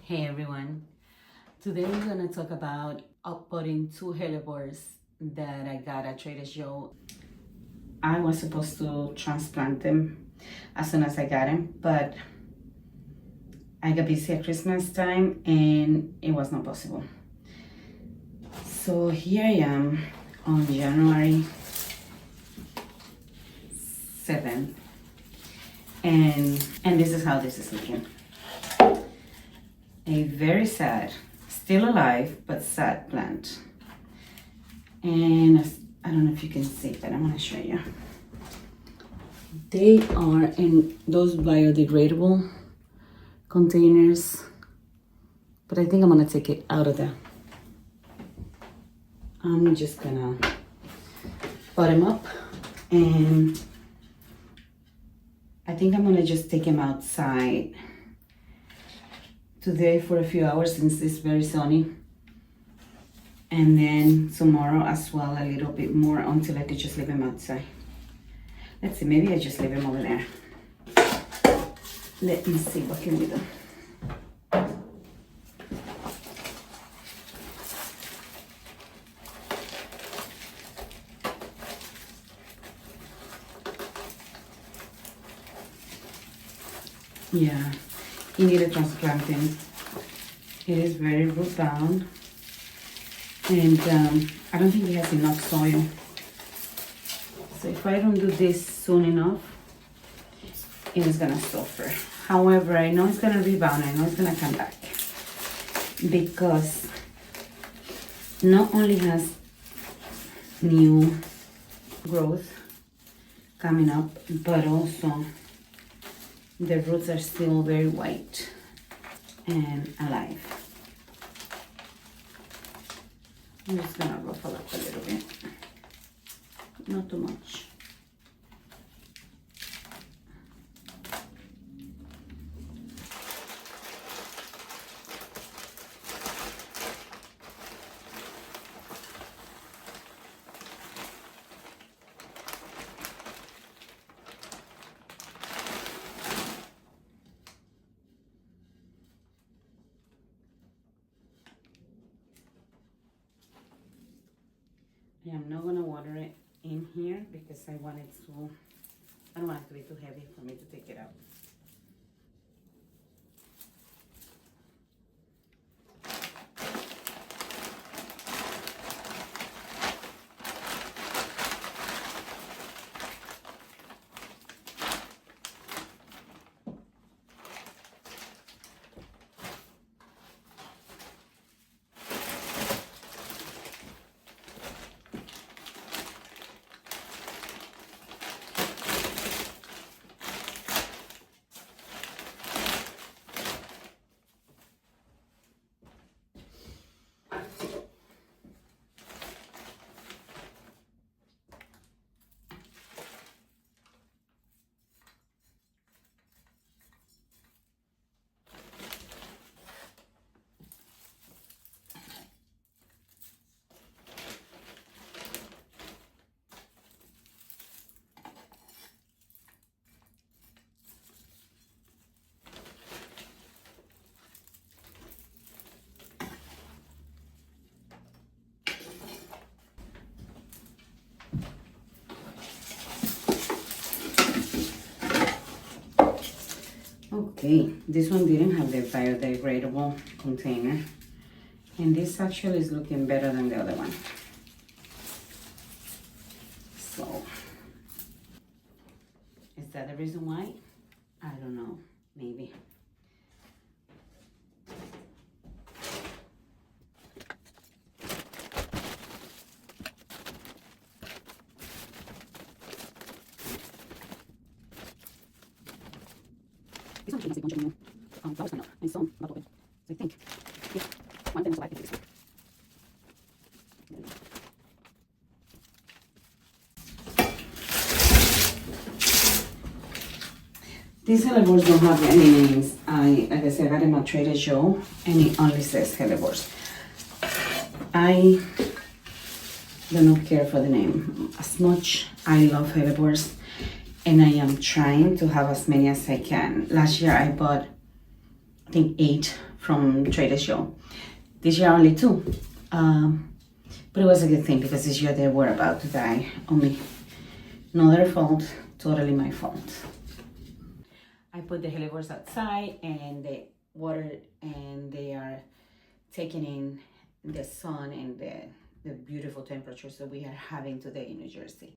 Hey everyone, today we're going to talk about uploading 2 hellebores that I got at Trader Joe. I was supposed to transplant them as soon as I got them, but I got busy at Christmas time and it was not possible. So here I am on January 7th and this is how this is looking. A very sad, still alive, but sad plant. And I don't know if you can see, but I'm gonna show you. They are in those biodegradable containers, but I think I'm gonna take it out of there. I'm just gonna pot them up, and I think I'm gonna just take them outside today for a few hours since it's very sunny, and then tomorrow as well a little bit more until I could just leave them outside. Let's see, maybe I just leave them over there. Let me see, what can we do? Yeah, he needed transplanting. It is very root bound, and I don't think he has enough soil. So if I don't do this soon enough, it is gonna suffer. However, I know it's gonna rebound. I know it's gonna come back because not only has new growth coming up, but also the roots are still very white and alive. I'm just gonna ruffle up a little bit, not too much. I'm not gonna water it in here because I don't want it to be too heavy for me to take it out. Okay, this one didn't have the biodegradable container, and this actually is looking better than the other one. So, is that the reason why? I don't know, maybe. This one actually has a bunch of new flowers coming up, and some about open. So I think, yeah, one of them is like this one. These hellebores don't have any names. Like I said, I got them at Trader Joe, and it only says hellebores. I do not care for the name as much. I love hellebores, and I am trying to have as many as I can. Last year I bought, I think, 8 from Trader Joe. This year only 2. But it was a good thing because this year they were about to die on me. Not their fault, totally my fault. I put the Hellebores outside and they watered and they are taking in the sun and the beautiful temperatures that we are having today in New Jersey.